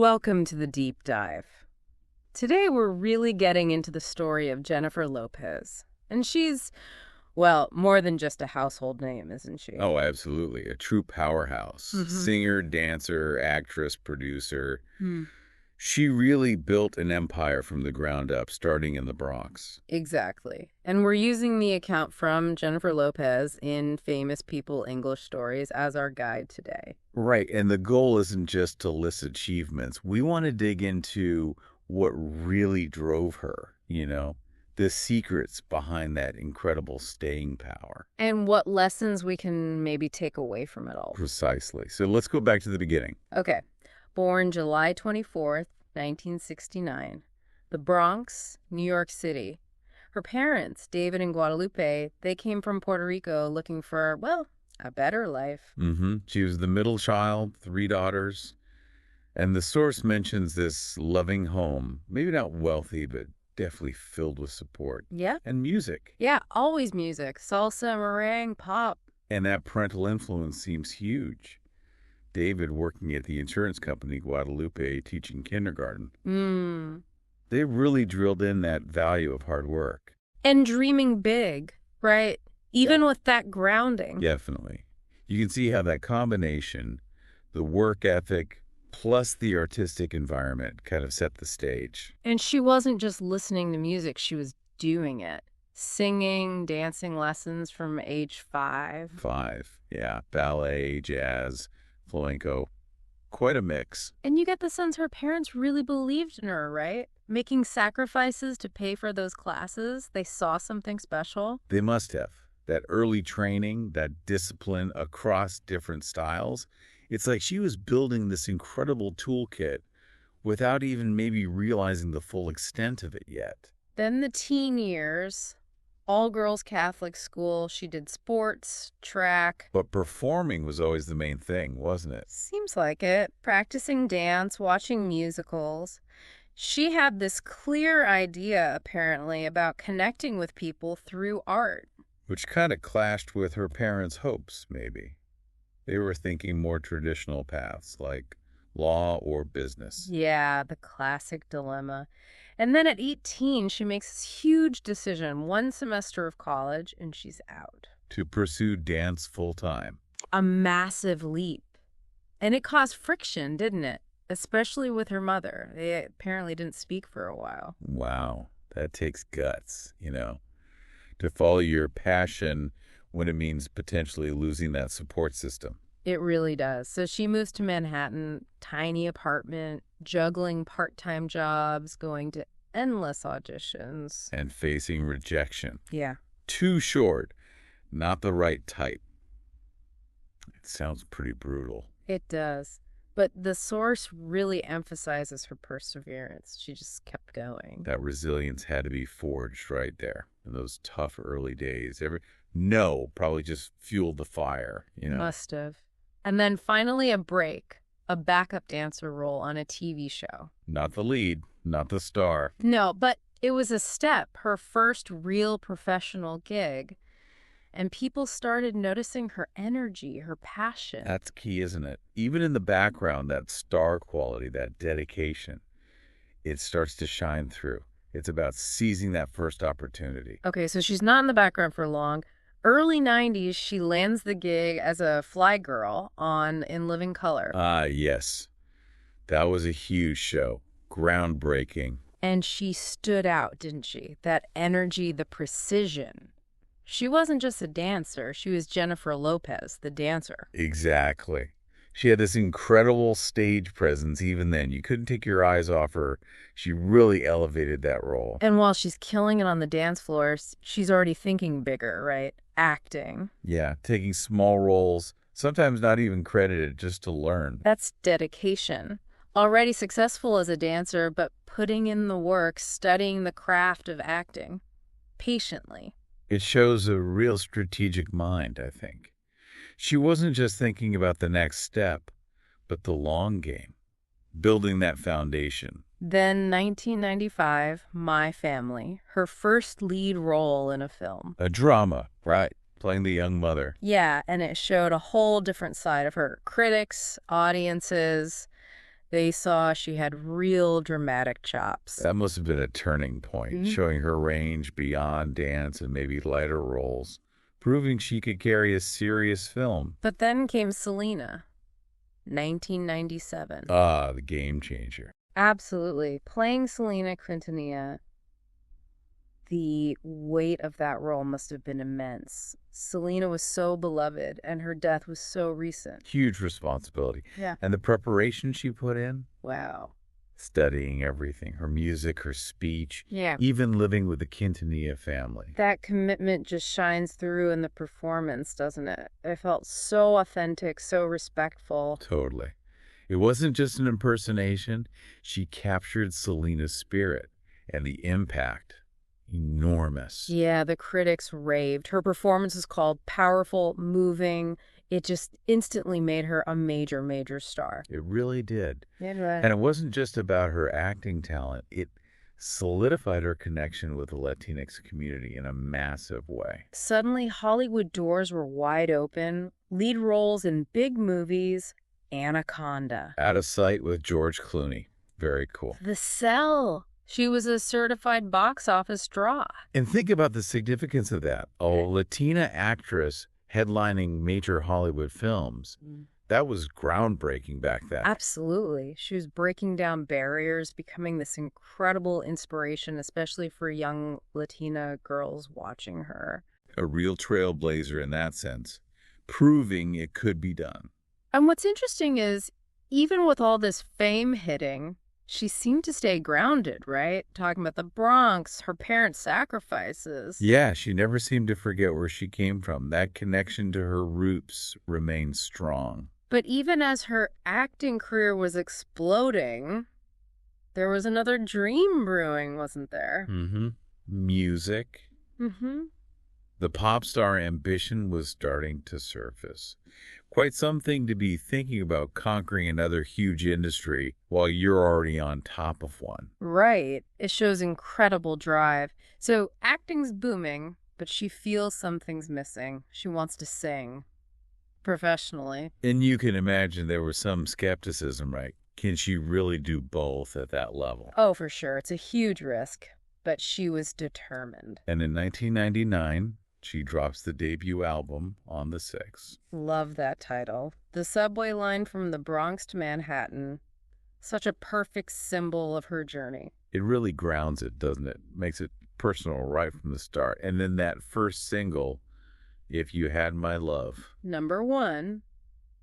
Welcome to the deep dive. Today we're really getting into the story of Jennifer Lopez. And she's, well, more than just a household name, isn't she? Oh, absolutely. A true powerhouse. Singer, dancer, actress, producer. She really built an empire from the ground up, starting in the Bronx. Exactly. And we're using the account from Jennifer Lopez in Famous People English Stories as our guide today. Right. And the goal isn't just to list achievements. We want to dig into what really drove her, the secrets behind that incredible staying power. And what lessons we can maybe take away from it all. Precisely. So let's go back to the beginning. Okay. Born July 24th, 1969. The Bronx, New York City. Her parents, David and Guadalupe, they came from Puerto Rico looking for, well, a better life. She was the middle child, 3 daughters. And the source mentions this loving home, maybe not wealthy, but definitely filled with support. Yeah? And music. Yeah, always music. Salsa, meringue, pop. And that parental influence seems huge. David working at the insurance company, Guadalupe teaching kindergarten. They really drilled in that value of hard work. And dreaming big, right? Even with that grounding. Definitely. You can see how that combination, the work ethic plus the artistic environment, kind of set the stage. And she wasn't just listening to music, she was doing it. Singing, dancing lessons from age 5. 5, yeah. Ballet, jazz, flamenco, quite a mix. And you get the sense her parents really believed in her, right? Making sacrifices to pay for those classes. They saw something special. They must have. That early training, that discipline across different styles. It's like she was building this incredible toolkit without even maybe realizing the full extent of it yet. Then the teen years, all-girls Catholic school. She did sports, track. But performing was always the main thing, wasn't it? Seems like it. Practicing dance, watching musicals. She had this clear idea, apparently, about connecting with people through art. Which kind of clashed with her parents' hopes, maybe. They were thinking more traditional paths, like law or business. Yeah, the classic dilemma. And then at 18, she makes this huge decision, 1 semester of college, and she's out. To pursue dance full-time. A massive leap. And it caused friction, didn't it? Especially with her mother. They apparently didn't speak for a while. Wow, that takes guts, to follow your passion when it means potentially losing that support system. It really does. So she moves to Manhattan, tiny apartment, juggling part-time jobs, going to endless auditions. And facing rejection. Yeah. Too short, not the right type. It sounds pretty brutal. It does. But the source really emphasizes her perseverance. She just kept going. That resilience had to be forged right there in those tough early days. No probably just fueled the fire, Must have. And then finally a break, a backup dancer role on a TV show. Not the lead, not the star. No, but it was a step, her first real professional gig. And people started noticing her energy, her passion. That's key, isn't it? Even in the background, that star quality, that dedication, it starts to shine through. It's about seizing that first opportunity. Okay, so she's not in the background for long. Early 90s, she lands the gig as a fly girl on In Living Color. Yes. That was a huge show. Groundbreaking. And she stood out, didn't she? That energy, the precision. She wasn't just a dancer. She was Jennifer Lopez, the dancer. Exactly. She had this incredible stage presence even then. You couldn't take your eyes off her. She really elevated that role. And while she's killing it on the dance floor, she's already thinking bigger, right? Acting. Yeah, taking small roles, sometimes not even credited, just to learn. That's dedication. Already successful as a dancer, but putting in the work, studying the craft of acting. Patiently. It shows a real strategic mind, I think. She wasn't just thinking about the next step, but the long game, building that foundation. Then 1995, My Family, her first lead role in a film. A drama, right, playing the young mother. Yeah, and it showed a whole different side of her. Critics, audiences, They saw she had real dramatic chops. That must have been a turning point, showing her range beyond dance and maybe lighter roles, proving she could carry a serious film. But then came Selena, 1997. Ah, the game changer. Absolutely. Playing Selena Quintanilla, the weight of that role must have been immense. Selena was so beloved, and her death was so recent. Huge responsibility. Yeah. And the preparation she put in? Wow. Studying everything, her music, her speech, Yeah. even living with the Quintanilla family. That commitment just shines through in the performance, doesn't it? It felt so authentic, so respectful. Totally. It wasn't just an impersonation. She captured Selena's spirit, and the impact, enormous. Yeah, the critics raved. Her performance is called powerful, moving. It just instantly made her a major, major star. It really did. Yeah. And it wasn't just about her acting talent. It solidified her connection with the Latinx community in a massive way. Suddenly, Hollywood doors were wide open. Lead roles in big movies. Anaconda. Out of Sight with George Clooney. Very cool. The Cell. She was a certified box office draw. And think about the significance of that. A Latina actress headlining major Hollywood films. That was groundbreaking back then. Absolutely. She was breaking down barriers, becoming this incredible inspiration, especially for young Latina girls watching her. A real trailblazer in that sense, proving it could be done. And what's interesting is, even with all this fame hitting, she seemed to stay grounded, right? Talking about the Bronx, her parents' sacrifices. Yeah, she never seemed to forget where she came from. That connection to her roots remained strong. But even as her acting career was exploding, there was another dream brewing, wasn't there? Music. The pop star ambition was starting to surface. Quite something to be thinking about, conquering another huge industry while you're already on top of one. Right. It shows incredible drive. So acting's booming, but she feels something's missing. She wants to sing professionally. And you can imagine there was some skepticism, right? Can she really do both at that level? Oh, for sure. It's a huge risk, but she was determined. And in 1999, she drops the debut album On the 6th. Love that title. The subway line from the Bronx to Manhattan. Such a perfect symbol of her journey. It really grounds it, doesn't it? Makes it personal right from the start. And then that first single, If You Had My Love. #1,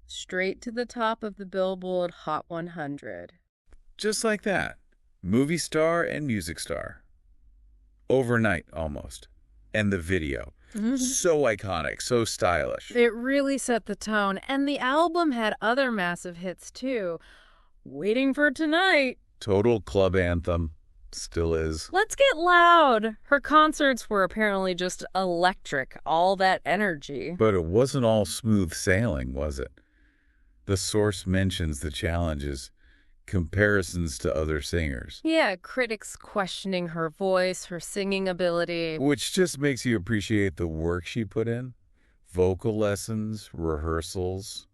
straight to the top of the Billboard Hot 100. Just like that. Movie star and music star. Overnight, almost. And the video. So iconic, so stylish. It really set the tone, and the album had other massive hits too. Waiting for Tonight. Total club anthem. Still is. Let's Get Loud. Her concerts were apparently just electric, all that energy. But it wasn't all smooth sailing, was it? The source mentions the challenges, comparisons to other singers. Yeah, critics questioning her voice, her singing ability. Which just makes you appreciate the work she put in. Vocal lessons, rehearsals.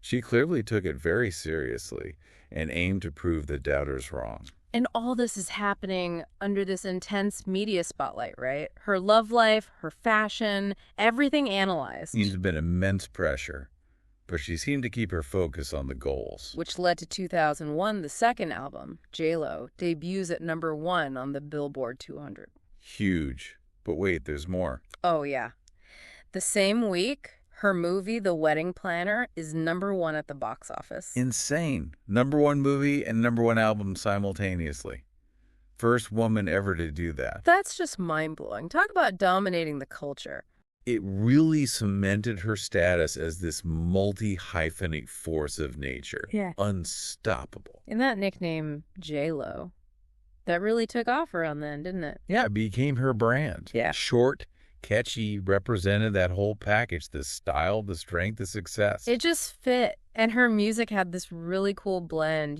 She clearly took it very seriously and aimed to prove the doubters wrong. And all this is happening under this intense media spotlight, right? Her love life, her fashion, everything analyzed. There's been immense pressure, but she seemed to keep her focus on the goals. Which led to 2001, the second album, J-Lo, debuts at #1 on the Billboard 200. Huge. But wait, there's more. Oh, yeah. The same week, her movie, The Wedding Planner, is #1 at the box office. Insane. #1 movie and #1 album simultaneously. First woman ever to do that. That's just mind-blowing. Talk about dominating the culture. It really cemented her status as this multi-hyphenate force of nature. Yeah. Unstoppable. And that nickname, J-Lo, that really took off around then, didn't it? Yeah, it became her brand. Yeah. Short, catchy, represented that whole package, the style, the strength, the success. It just fit. And her music had this really cool blend,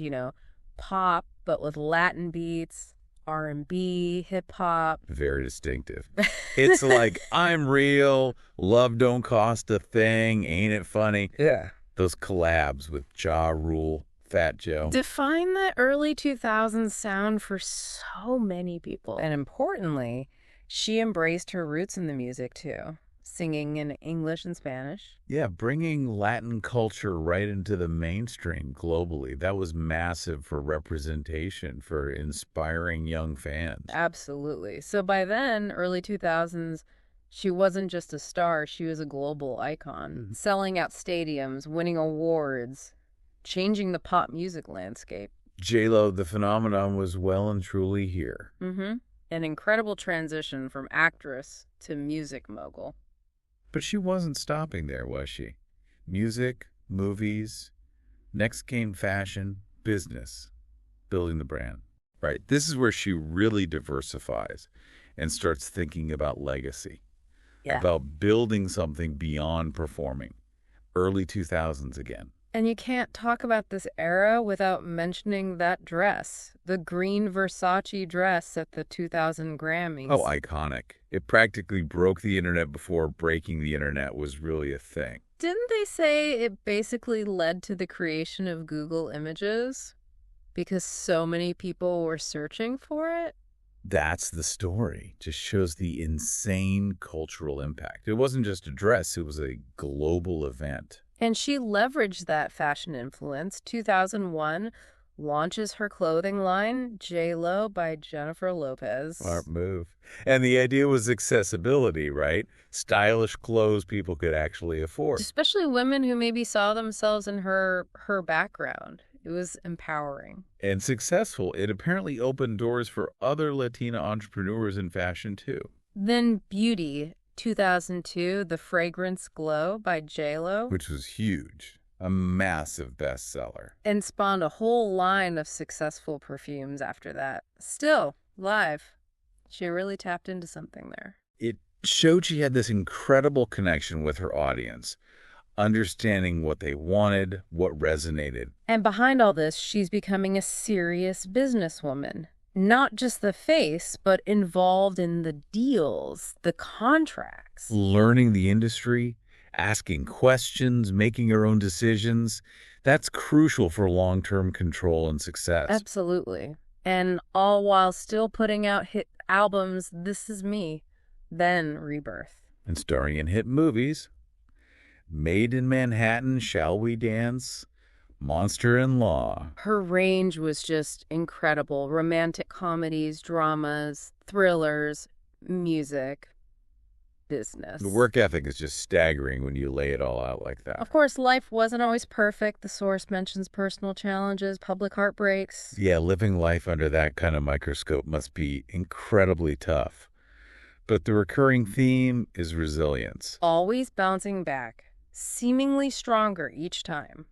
pop, but with Latin beats, R&B, hip-hop. Very distinctive. It's like, I'm real, love don't cost a thing, ain't it funny? Yeah. Those collabs with Ja Rule, Fat Joe. Define the early 2000s sound for so many people. And importantly, she embraced her roots in the music too, singing in English and Spanish. Yeah, bringing Latin culture right into the mainstream globally. That was massive for representation, for inspiring young fans. Absolutely. So by then, early 2000s, she wasn't just a star, she was a global icon, selling out stadiums, winning awards, changing the pop music landscape. J-Lo, the phenomenon, was well and truly here. An incredible transition from actress to music mogul. But she wasn't stopping there, was she? Music, movies, next came fashion, business, building the brand. Right, this is where she really diversifies and starts thinking about legacy, about building something beyond performing. Early 2000s again. And you can't talk about this era without mentioning that dress, the green Versace dress at the 2000 Grammys. Oh, iconic. It practically broke the internet before breaking the internet was really a thing. Didn't they say it basically led to the creation of Google Images? Because so many people were searching for it? That's the story. Just shows the insane cultural impact. It wasn't just a dress, it was a global event. And she leveraged that fashion influence. 2001 launches her clothing line, J-Lo by Jennifer Lopez. Smart move. And the idea was accessibility, right? Stylish clothes people could actually afford. Especially women who maybe saw themselves in her background. It was empowering. And successful. It apparently opened doors for other Latina entrepreneurs in fashion, too. Then Beauty, 2002, The Fragrance Glow by J-Lo. Which was huge. A massive bestseller. And spawned a whole line of successful perfumes after that. Still, live. She really tapped into something there. It showed she had this incredible connection with her audience, understanding what they wanted, what resonated. And behind all this, she's becoming a serious businesswoman. Not just the face, but involved in the deals, the contracts. Learning the industry, asking questions, making her own decisions. That's crucial for long-term control and success. Absolutely. And all while still putting out hit albums, This Is Me, then Rebirth. And starring in hit movies. Made in Manhattan, Shall We Dance? Monster-in-Law. Her range was just incredible. Romantic comedies, dramas, thrillers, music, business. The work ethic is just staggering when you lay it all out like that. Of course, life wasn't always perfect. The source mentions personal challenges, public heartbreaks. Yeah, living life under that kind of microscope must be incredibly tough. But the recurring theme is resilience. Always bouncing back, seemingly stronger each time.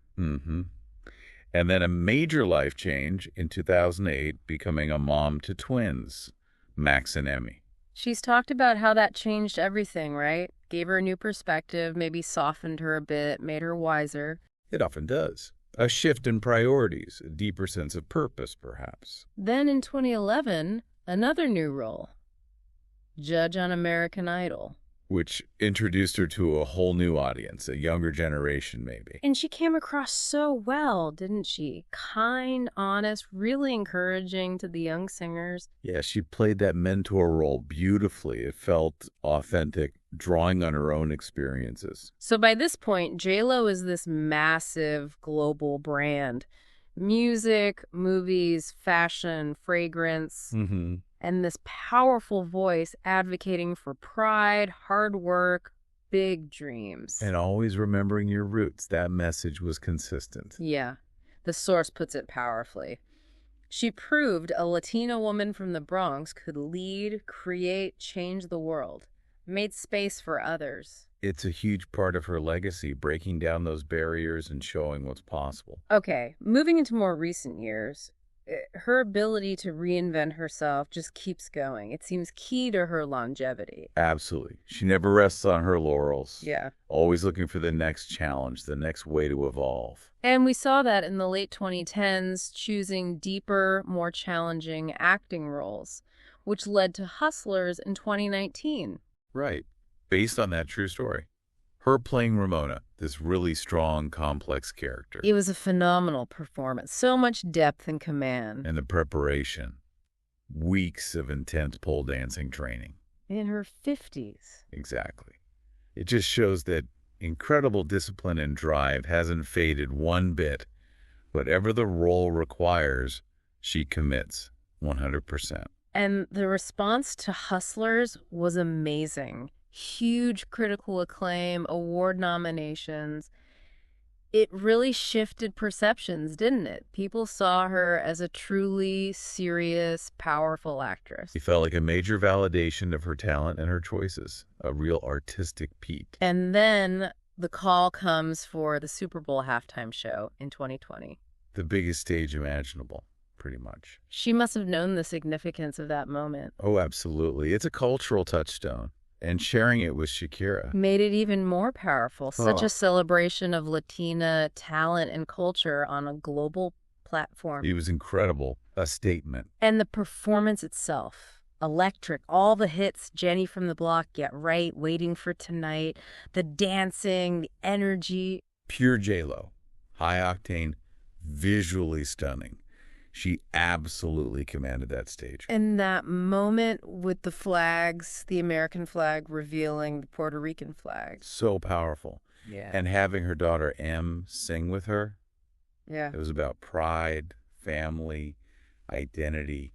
And then a major life change in 2008, becoming a mom to twins, Max and Emmy. She's talked about how that changed everything, right? Gave her a new perspective, maybe softened her a bit, made her wiser. It often does. A shift in priorities, a deeper sense of purpose, perhaps. Then in 2011, another new role. Judge on American Idol. Which introduced her to a whole new audience, a younger generation maybe. And she came across so well, didn't she? Kind, honest, really encouraging to the young singers. Yeah, she played that mentor role beautifully. It felt authentic, drawing on her own experiences. So by this point, J-Lo is this massive global brand. Music, movies, fashion, fragrance. And this powerful voice advocating for pride, hard work, big dreams. And always remembering your roots. That message was consistent. Yeah, the source puts it powerfully. She proved a Latina woman from the Bronx could lead, create, change the world, made space for others. It's a huge part of her legacy, breaking down those barriers and showing what's possible. Okay, moving into more recent years, her ability to reinvent herself just keeps going. It seems key to her longevity. Absolutely. She never rests on her laurels. Yeah. Always looking for the next challenge, the next way to evolve. And we saw that in the late 2010s, choosing deeper, more challenging acting roles, which led to Hustlers in 2019. Right. Based on that true story. Her playing Ramona, this really strong, complex character. It was a phenomenal performance. So much depth and command. And the preparation. Weeks of intense pole dancing training. In her 50s. Exactly. It just shows that incredible discipline and drive hasn't faded one bit. Whatever the role requires, she commits 100%. And the response to Hustlers was amazing. Huge critical acclaim, award nominations. It really shifted perceptions, didn't it? People saw her as a truly serious, powerful actress. It felt like a major validation of her talent and her choices, a real artistic peak. And then the call comes for the Super Bowl halftime show in 2020. The biggest stage imaginable, pretty much. She must have known the significance of that moment. Oh, absolutely. It's a cultural touchstone. And sharing it with Shakira made it even more powerful. Such a celebration of Latina talent and culture on a global platform. It was incredible. A statement. And the performance itself. Electric. All the hits, Jenny from the Block, Get Right, Waiting for Tonight, the dancing, the energy. Pure J-Lo. High octane, visually stunning. She absolutely commanded that stage. And that moment with the flags, the American flag revealing the Puerto Rican flag. So powerful. Yeah. And having her daughter Em sing with her. Yeah. It was about pride, family, identity.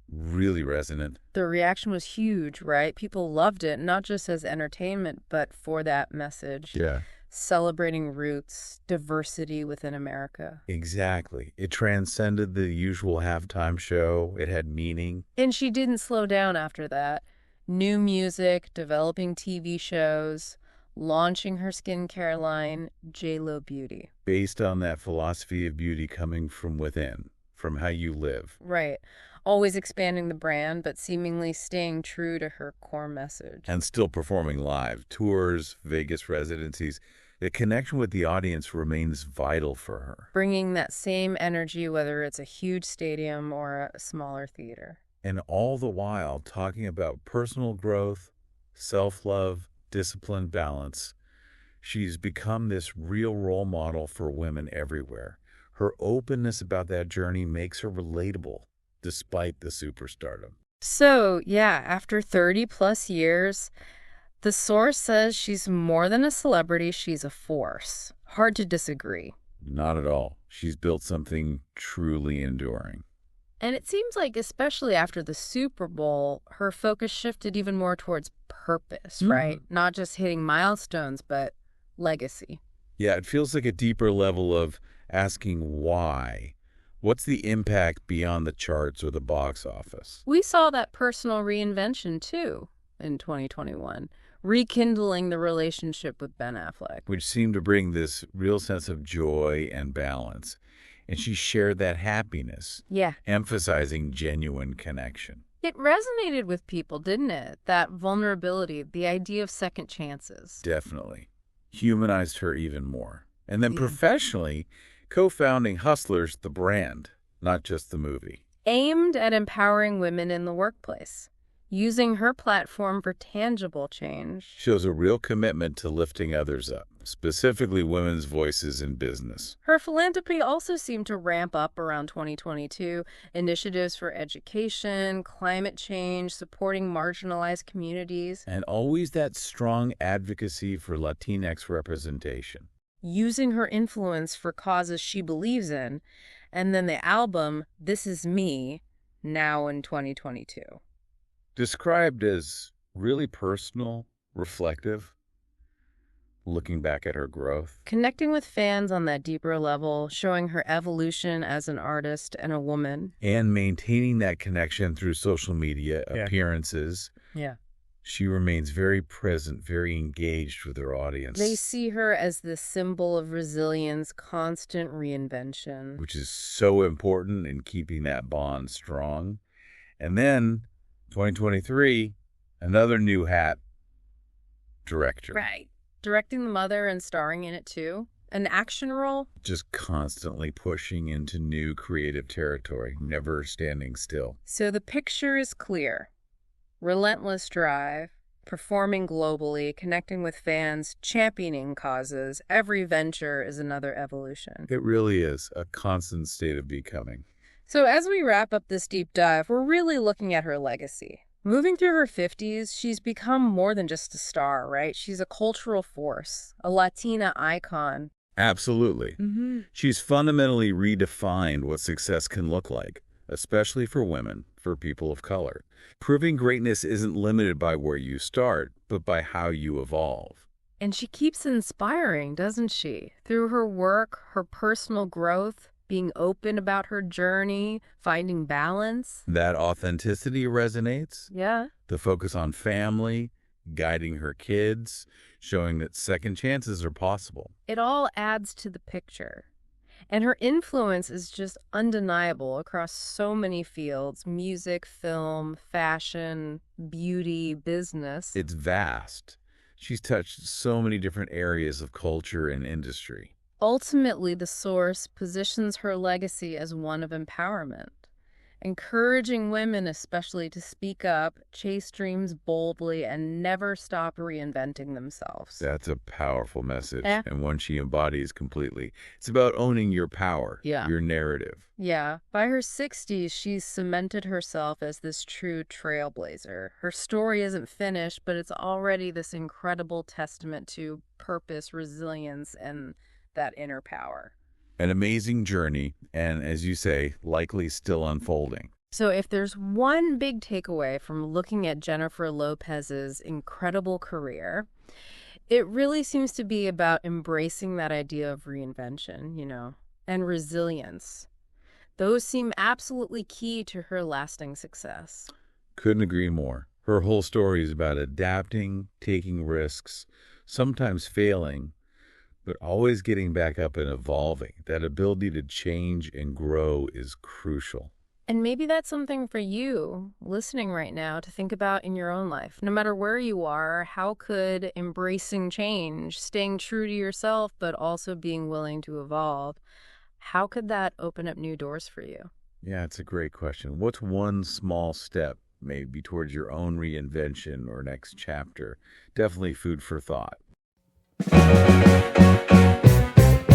Really resonant. The reaction was huge, right? People loved it, not just as entertainment, but for that message. Yeah. Celebrating roots, diversity within America. Exactly. It transcended the usual halftime show. It had meaning. And she didn't slow down after that. New music, developing TV shows, launching her skincare line, J-Lo Beauty. Based on that philosophy of beauty coming from within, from how you live. Right. Always expanding the brand, but seemingly staying true to her core message. And still performing live. Tours, Vegas residencies. The connection with the audience remains vital for her. Bringing that same energy, whether it's a huge stadium or a smaller theater. And all the while talking about personal growth, self-love, discipline, balance. She's become this real role model for women everywhere. Her openness about that journey makes her relatable, despite the superstardom. So, yeah, after 30 plus years, the source says she's more than a celebrity, she's a force. Hard to disagree. Not at all. She's built something truly enduring. And it seems like, especially after the Super Bowl, her focus shifted even more towards purpose, right? Not just hitting milestones, but legacy. Yeah, it feels like a deeper level of asking why. What's the impact beyond the charts or the box office? We saw that personal reinvention, too, in 2021, rekindling the relationship with Ben Affleck. Which seemed to bring this real sense of joy and balance. And she shared that happiness, emphasizing genuine connection. It resonated with people, didn't it? That vulnerability, the idea of second chances. Definitely. Humanized her even more. And then professionally, co-founding Hustlers, the brand, not just the movie. Aimed at empowering women in the workplace, using her platform for tangible change. Shows a real commitment to lifting others up, specifically women's voices in business. Her philanthropy also seemed to ramp up around 2022. Initiatives for education, climate change, supporting marginalized communities. And always that strong advocacy for Latinx representation. Using her influence for causes she believes in. And then the album, This Is Me, now in 2022. Described as really personal, reflective, looking back at her growth. Connecting with fans on that deeper level, showing her evolution as an artist and a woman. And maintaining that connection through social media, appearances. Yeah. She remains very present, very engaged with her audience. They see her as the symbol of resilience, constant reinvention. Which is so important in keeping that bond strong. And then 2023, another new hat, director. Right. Directing The Mother and starring in it too. An action role. Just constantly pushing into new creative territory, never standing still. So the picture is clear. Relentless drive, Performing globally, connecting with fans, championing causes, every venture is another evolution. It really is a constant state of becoming. So as we wrap up this deep dive, we're really looking at her legacy. Moving through her 50s, she's become more than just a star, right? She's a cultural force, a Latina icon. Absolutely. She's fundamentally redefined what success can look like, especially for women, for people of color. Proving greatness isn't limited by where you start, but by how you evolve. And she keeps inspiring, doesn't she? Through her work, her personal growth, being open about her journey, finding balance. That authenticity resonates. Yeah. The focus on family, guiding her kids, showing that second chances are possible. It all adds to the picture. And her influence is just undeniable across so many fields: music, film, fashion, beauty, business. It's vast. She's touched so many different areas of culture and industry. Ultimately, the source positions her legacy as one of empowerment, encouraging women especially to speak up, chase dreams boldly, and never stop reinventing themselves. That's a powerful message, Eh? and one she embodies completely. It's about owning your power, Yeah. your narrative. Yeah, by her 60s, she's cemented herself as this true trailblazer. Her story isn't finished, but it's already this incredible testament to purpose, resilience, and that inner power. An amazing journey, and as you say, likely still unfolding. So if there's one big takeaway from looking at Jennifer Lopez's incredible career, it really seems to be about embracing that idea of reinvention, and resilience. Those seem absolutely key to her lasting success. Couldn't agree more. Her whole story is about adapting, taking risks, sometimes failing, but always getting back up and evolving. That ability to change and grow is crucial. And maybe that's something for you listening right now to think about in your own life. No matter where you are, how could embracing change, staying true to yourself, but also being willing to evolve, how could that open up new doors for you? Yeah, it's a great question. What's one small step, maybe towards your own reinvention or next chapter? Definitely food for thought.